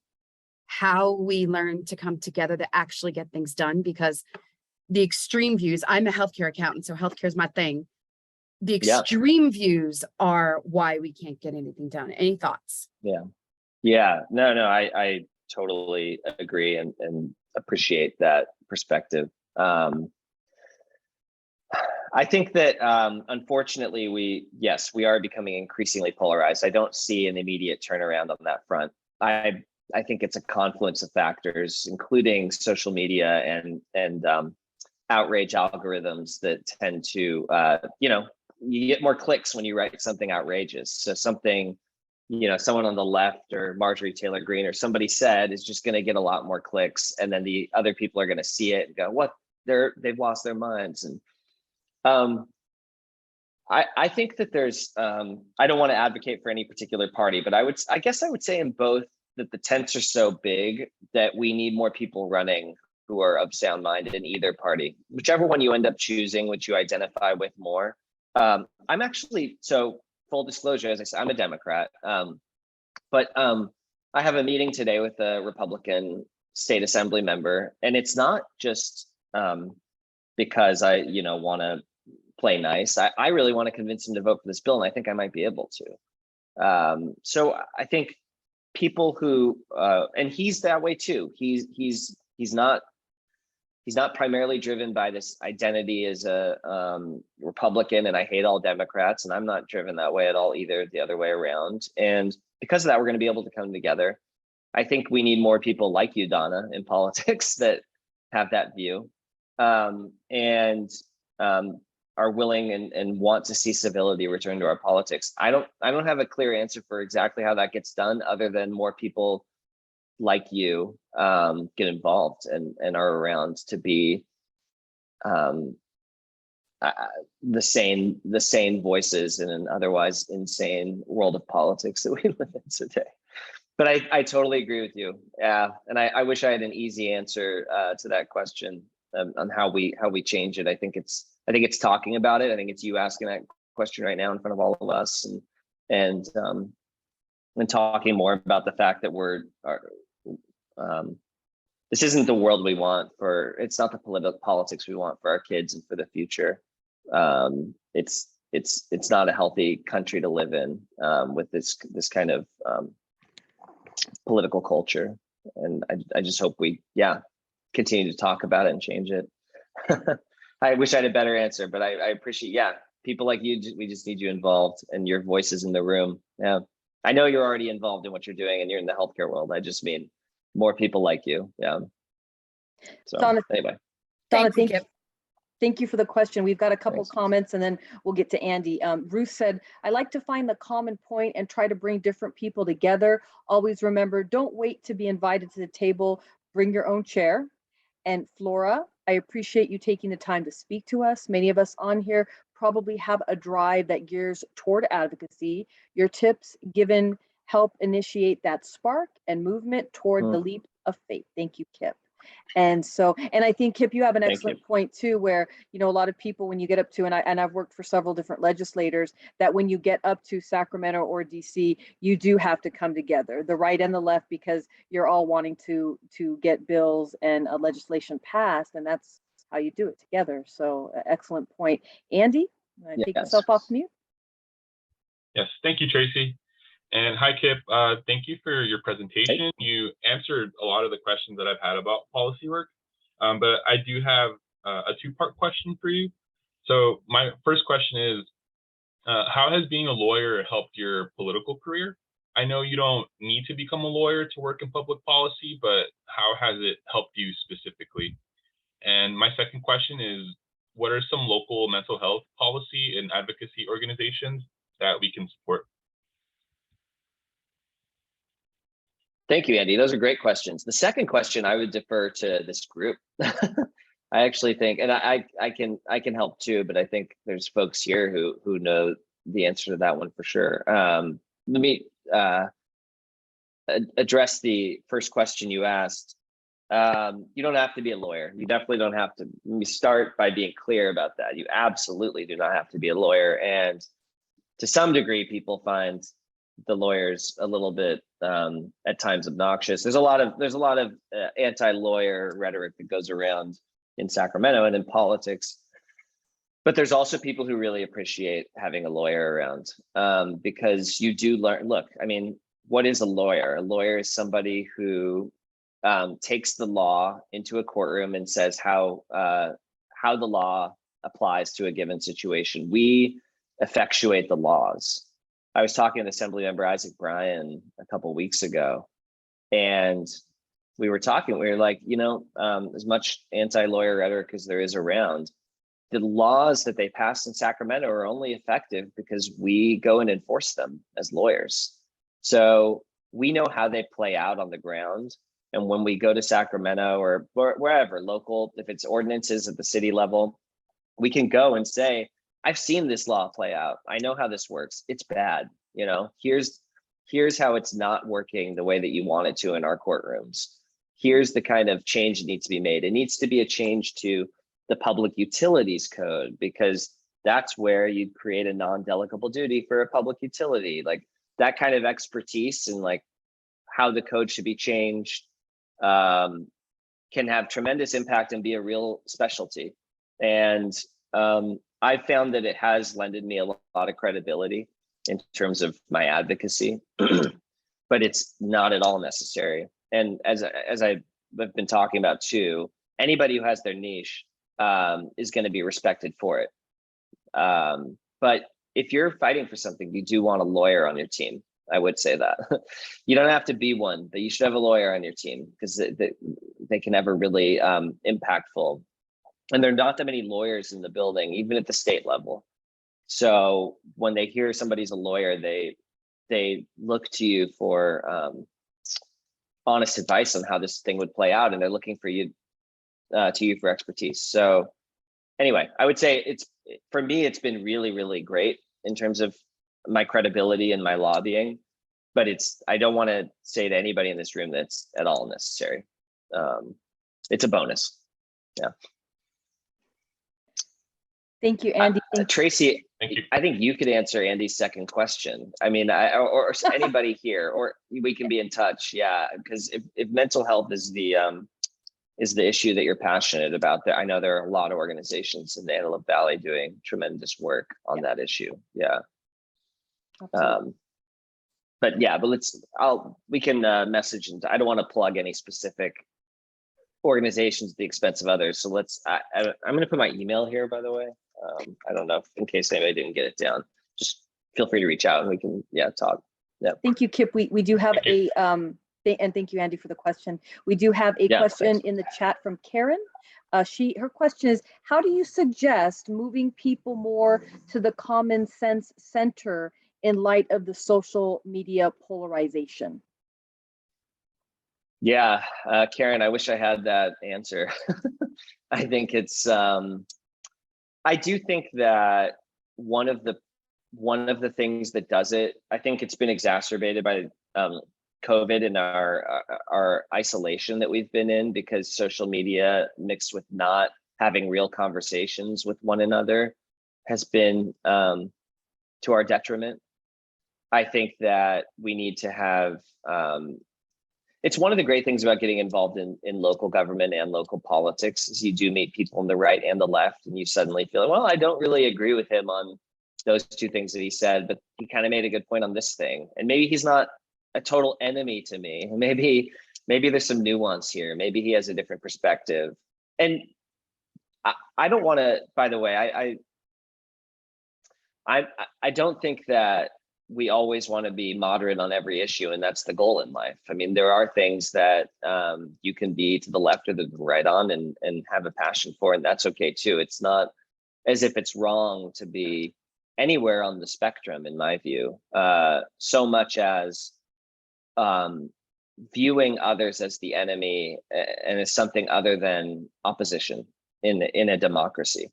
how we learn to come together to actually get things done? Because the extreme views, I'm a healthcare accountant, so healthcare is my thing. The extreme views are why we can't get anything done. Any thoughts? Yeah, no, I totally agree and appreciate that perspective. I think that unfortunately we are becoming increasingly polarized. I don't see an immediate turnaround on that front. I think it's a confluence of factors, including social media and outrage algorithms that tend to you get more clicks when you write something outrageous. So something, someone on the left or Marjorie Taylor Greene or somebody said is just going to get a lot more clicks, and then the other people are going to see it and go, "What? They've lost their minds." And I think that there's I don't want to advocate for any particular party, but I guess I would say in both that the tents are so big that we need more people running who are of sound mind in either party, whichever one you end up choosing, which you identify with more. I'm actually, so full disclosure, as I said, I'm a Democrat, but I have a meeting today with a Republican state assembly member, and it's not just because I want to play nice. I really want to convince him to vote for this bill, and I think I might be able to. So I think people who and he's that way too. He's not primarily driven by this identity as a Republican and I hate all Democrats, and I'm not driven that way at all either, the other way around. And because of that, we're going to be able to come together. I think we need more people like you, Donna, in politics that have that view and are willing and want to see civility return to our politics. I don't have a clear answer for exactly how that gets done, other than more people like you get involved and are around to be the sane voices in an otherwise insane world of politics that we live in today. But I totally agree with you. Yeah, and I wish I had an easy answer to that question on how we change it. I think it's talking about it. I think it's you asking that question right now in front of all of us, and talking more about the fact that this isn't the world we want it's not the politics we want for our kids and for the future. It's not a healthy country to live in with this kind of political culture. And I just hope we continue to talk about it and change it. I wish I had a better answer, but I appreciate, people like you, we just need you involved and your voices in the room. Yeah. I know you're already involved in what you're doing and you're in the healthcare world. I just mean more people like you. Yeah. So Donna, anyway. Donna, thank you for the question. We've got a couple comments and then we'll get to Andy. Ruth said, I like to find the common point and try to bring different people together. Always remember, don't wait to be invited to the table. Bring your own chair. And Flora, I appreciate you taking the time to speak to us. Many of us on here probably have a drive that gears toward advocacy. Your tips given help initiate that spark and movement toward the leap of faith. Thank you, Kipp. And I think, Kipp, you have an excellent point too, where, a lot of people, when you get up to, and I've worked for several different legislators, that when you get up to Sacramento or DC, you do have to come together, the right and the left, because you're all wanting to get bills and legislation passed, and that's how you do it together. So excellent point. Andy, take yourself off mute. Yes, thank you, Tracy. And hi, Kipp. Thank you for your presentation. You answered a lot of the questions that I've had about policy work, but I do have a two-part question for you. So my first question is, how has being a lawyer helped your political career? I know you don't need to become a lawyer to work in public policy, but how has it helped you specifically? And my second question is, what are some local mental health policy and advocacy organizations that we can support? Thank you, Andy. Those are great questions. The second question I would defer to this group. I actually think, and I can help too, but I think there's folks here who know the answer to that one for sure. Let me address the first question you asked. You don't have to be a lawyer. You definitely don't have to. Let me start by being clear about that. You absolutely do not have to be a lawyer. And to some degree, people find the lawyers a little bit at times obnoxious. There's a lot of anti-lawyer rhetoric that goes around in Sacramento and in politics. But there's also people who really appreciate having a lawyer around because you do learn. Look, I mean, what is a lawyer? A lawyer is somebody who takes the law into a courtroom and says how the law applies to a given situation. We effectuate the laws. I was talking to Assemblymember Isaac Bryan a couple of weeks ago, and we were like, as much anti-lawyer rhetoric as there is around, the laws that they passed in Sacramento are only effective because we go and enforce them as lawyers. So we know how they play out on the ground. And when we go to Sacramento or wherever, local, if it's ordinances at the city level, we can go and say, I've seen this law play out. I know how this works. It's bad. Here's how it's not working the way that you want it to in our courtrooms. Here's the kind of change that needs to be made. It needs to be a change to the Public Utilities Code, because that's where you'd create a non-delegable duty for a public utility. Like that kind of expertise and like how the code should be changed can have tremendous impact and be a real specialty. And I found that it has lended me a lot of credibility in terms of my advocacy, but it's not at all necessary. And as I've been talking about too, anybody who has their niche is going to be respected for it. But if you're fighting for something, you do want a lawyer on your team. I would say that. You don't have to be one, but you should have a lawyer on your team because they can ever really impactful. And there are not that many lawyers in the building, even at the state level. So when they hear somebody's a lawyer, they look to you for honest advice on how this thing would play out, and they're looking for you for expertise. So anyway, I would say for me, it's been really, really great in terms of my credibility and my lobbying, but I don't want to say to anybody in this room that's at all necessary. It's a bonus. Yeah. Thank you, Andy. Tracy, Thank you. I think you could answer Andy's second question. I mean, or anybody here, or we can be in touch. Yeah, because if mental health is the issue that you're passionate about, I know there are a lot of organizations in the Antelope Valley doing tremendous work on that issue. Yeah. But we can message, and I don't want to plug any specific organizations at the expense of others. So I'm going to put my email here, by the way. I don't know if, in case anybody didn't get it down, just feel free to reach out and we can, talk. Yeah. Thank you, Kipp. We do have and thank you, Andy, for the question. We do have a question in the chat from Karen. Her question is, how do you suggest moving people more to the common sense center in light of the social media polarization? Yeah, Karen, I wish I had that answer. I think I do think that one of the things that does it, I think it's been exacerbated by COVID and our isolation that we've been in, because social media mixed with not having real conversations with one another has been to our detriment. I think that we need to have, it's one of the great things about getting involved in local government and local politics is you do meet people on the right and the left, and you suddenly feel, well, I don't really agree with him on those two things that he said, but he kind of made a good point on this thing. And maybe he's not a total enemy to me. Maybe there's some nuance here. Maybe he has a different perspective. And I don't want to, by the way, I don't think that we always want to be moderate on every issue, and that's the goal in life. I mean, there are things that you can be to the left or the right on and have a passion for, and that's okay too. It's not as if it's wrong to be anywhere on the spectrum, in my view, so much as viewing others as the enemy and as something other than opposition in a democracy.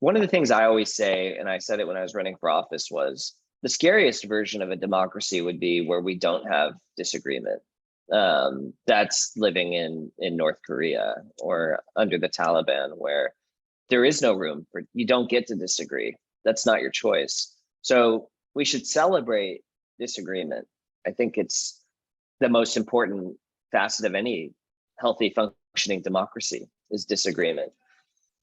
One of the things I always say, and I said it when I was running for office, was the scariest version of a democracy would be where we don't have disagreement. That's living in North Korea or under the Taliban, where there is no room for, you don't get to disagree. That's not your choice. So we should celebrate disagreement. I think it's the most important facet of any healthy functioning democracy is disagreement.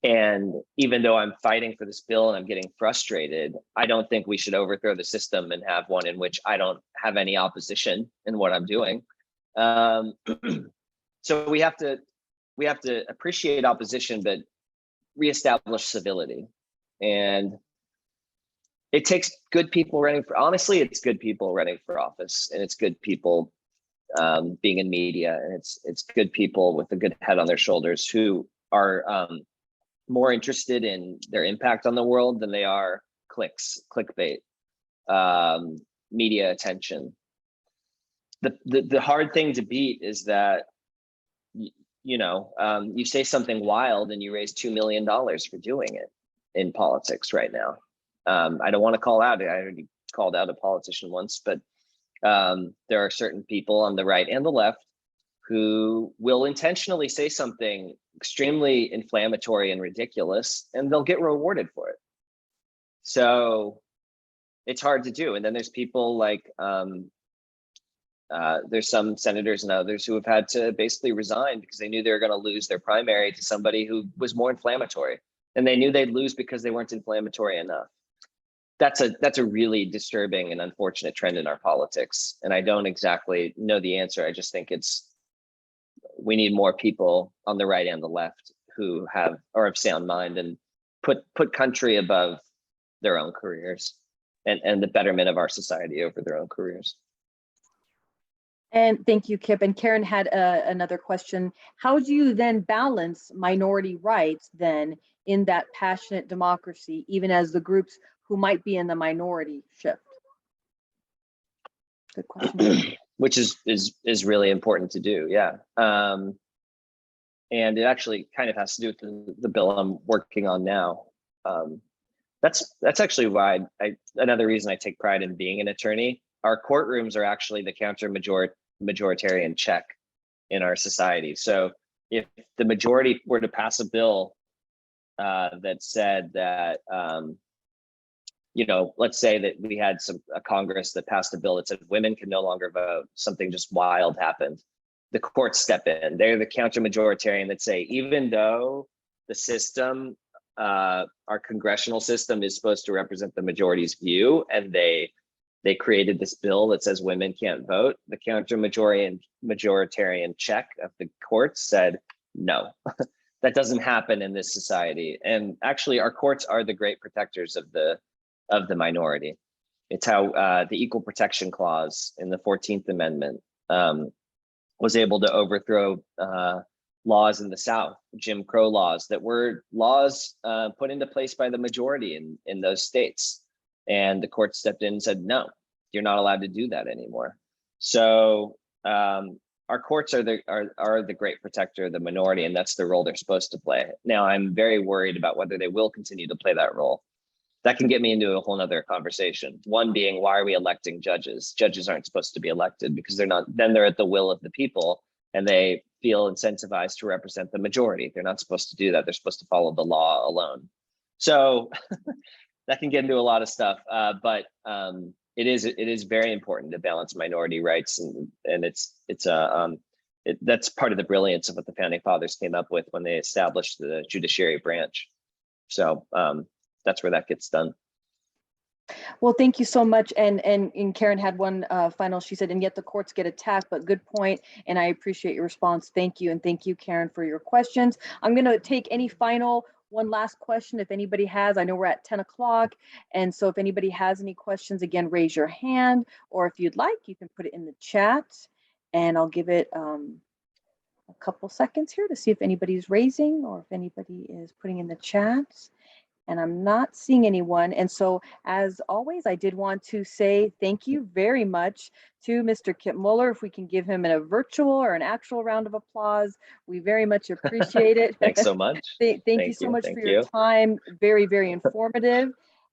And even though I'm fighting for this bill and I'm getting frustrated, I don't think we should overthrow the system and have one in which I don't have any opposition in what I'm doing. So we have to appreciate opposition, but reestablish civility. And it takes good people running for, honestly, it's good people running for office, and it's good people being in media, and it's good people with a good head on their shoulders who are more interested in their impact on the world than they are clicks, clickbait, media attention. The hard thing to beat is that, you say something wild and you raise $2 million for doing it in politics right now. I don't want to call out, I already called out a politician once, but there are certain people on the right and the left who will intentionally say something extremely inflammatory and ridiculous, and they'll get rewarded for it. So it's hard to do. And then there's people like, there's some senators and others who have had to basically resign because they knew they were going to lose their primary to somebody who was more inflammatory, and they knew they'd lose because they weren't inflammatory enough. That's a really disturbing and unfortunate trend in our politics. And I don't exactly know the answer. I just think we need more people on the right and the left who have sound mind and put country above their own careers and the betterment of our society over their own careers. And thank you, Kipp. And Karen had another question. How do you then balance minority rights then in that passionate democracy, even as the groups who might be in the minority shift? Good question. Which is really important to do, yeah. And it actually kind of has to do with the bill I'm working on now. That's actually why another reason I take pride in being an attorney. Our courtrooms are actually the counter-majoritarian check in our society. So if the majority were to pass a bill that said that, let's say that we had a Congress that passed a bill that said women can no longer vote, something just wild happened, the courts step in. They're the counter-majoritarian that say, even though the system, our congressional system is supposed to represent the majority's view, and they created this bill that says women can't vote, the counter-majoritarian check of the courts said, no, that doesn't happen in this society. And actually, our courts are the great protectors of the minority. It's how the Equal Protection Clause in the 14th Amendment was able to overthrow laws in the South, Jim Crow laws that were laws put into place by the majority in those states. And the court stepped in and said, no, you're not allowed to do that anymore. So our courts are the great protector of the minority, and that's the role they're supposed to play. Now, I'm very worried about whether they will continue to play that role. That can get me into a whole nother conversation. One being, why are we electing judges? Judges aren't supposed to be elected because they're at the will of the people, and they feel incentivized to represent the majority. They're not supposed to do that. They're supposed to follow the law alone. So that can get into a lot of stuff, but it is very important to balance minority rights, and that's part of the brilliance of what the founding fathers came up with when they established the judiciary branch. So that's where that gets done. Well, thank you so much. And Karen had one final, she said, and yet the courts get attacked, but good point. And I appreciate your response. Thank you. And thank you, Karen, for your questions. I'm going to take any final one last question if anybody has. I know we're at 10 o'clock. And so if anybody has any questions, again, raise your hand. Or if you'd like, you can put it in the chat. And I'll give it a couple seconds here to see if anybody's raising or if anybody is putting in the chat. And I'm not seeing anyone. And so, as always, I did want to say thank you very much to Mr. Kipp Mueller. If we can give him a virtual or an actual round of applause, we very much appreciate it. Thanks so much. Thank you so much for your time. Very, very informative.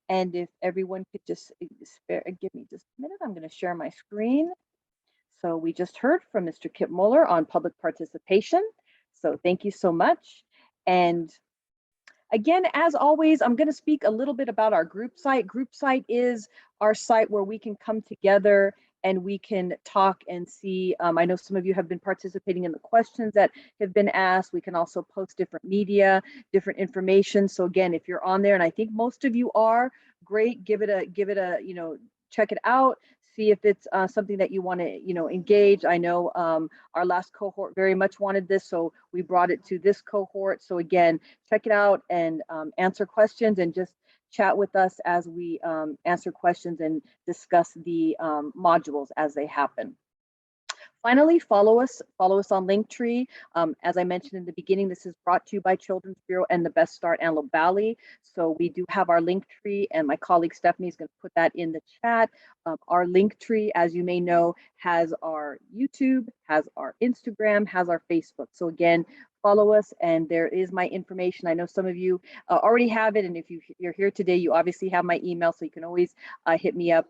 And if everyone could just give me just a minute, I'm going to share my screen. So we just heard from Mr. Kipp Mueller on public participation. So thank you so much. And again, as always, I'm going to speak a little bit about our group site. Group site is our site where we can come together and we can talk and see. I know some of you have been participating in the questions that have been asked. We can also post different media, different information. So again, if you're on there, and I think most of you are, great, give it a, check it out. See if it's something that you want to, engage. I know our last cohort very much wanted this, so we brought it to this cohort. So again, check it out and answer questions and just chat with us as we answer questions and discuss the modules as they happen. Finally, follow us on Linktree. As I mentioned in the beginning, this is brought to you by Children's Bureau and the Best Start Antelope Valley. So we do have our Linktree, and my colleague Stephanie is going to put that in the chat. Our Linktree, as you may know, has our YouTube, has our Instagram, has our Facebook. So again, follow us, and there is my information. I know some of you already have it, and if you're here today, you obviously have my email, so you can always hit me up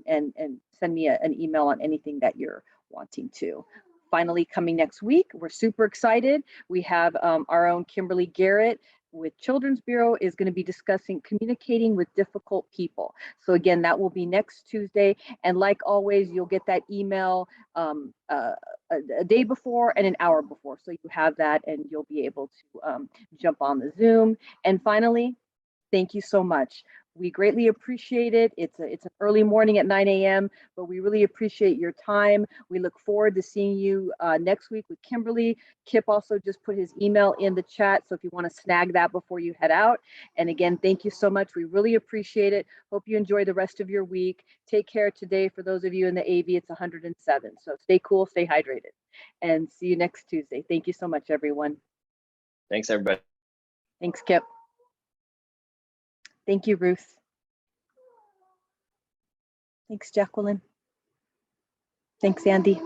and send me an email on anything that you're wanting to. Finally, coming next week, we're super excited. We have our own Kimberly Garrett with Children's Bureau is going to be discussing communicating with difficult people. So again, that will be next Tuesday. And like always, you'll get that email a day before and an hour before. So you have that and you'll be able to jump on the Zoom. And finally, thank you so much. We greatly appreciate it. It's an early morning at 9 a.m., but we really appreciate your time. We look forward to seeing you next week with Kimberly. Kipp also just put his email in the chat, so if you want to snag that before you head out. And again, thank you so much. We really appreciate it. Hope you enjoy the rest of your week. Take care today. For those of you in the AV, it's 107. So stay cool, stay hydrated, and see you next Tuesday. Thank you so much, everyone. Thanks, everybody. Thanks, Kipp. Thank you, Ruth. Thanks, Jacqueline. Thanks, Andy.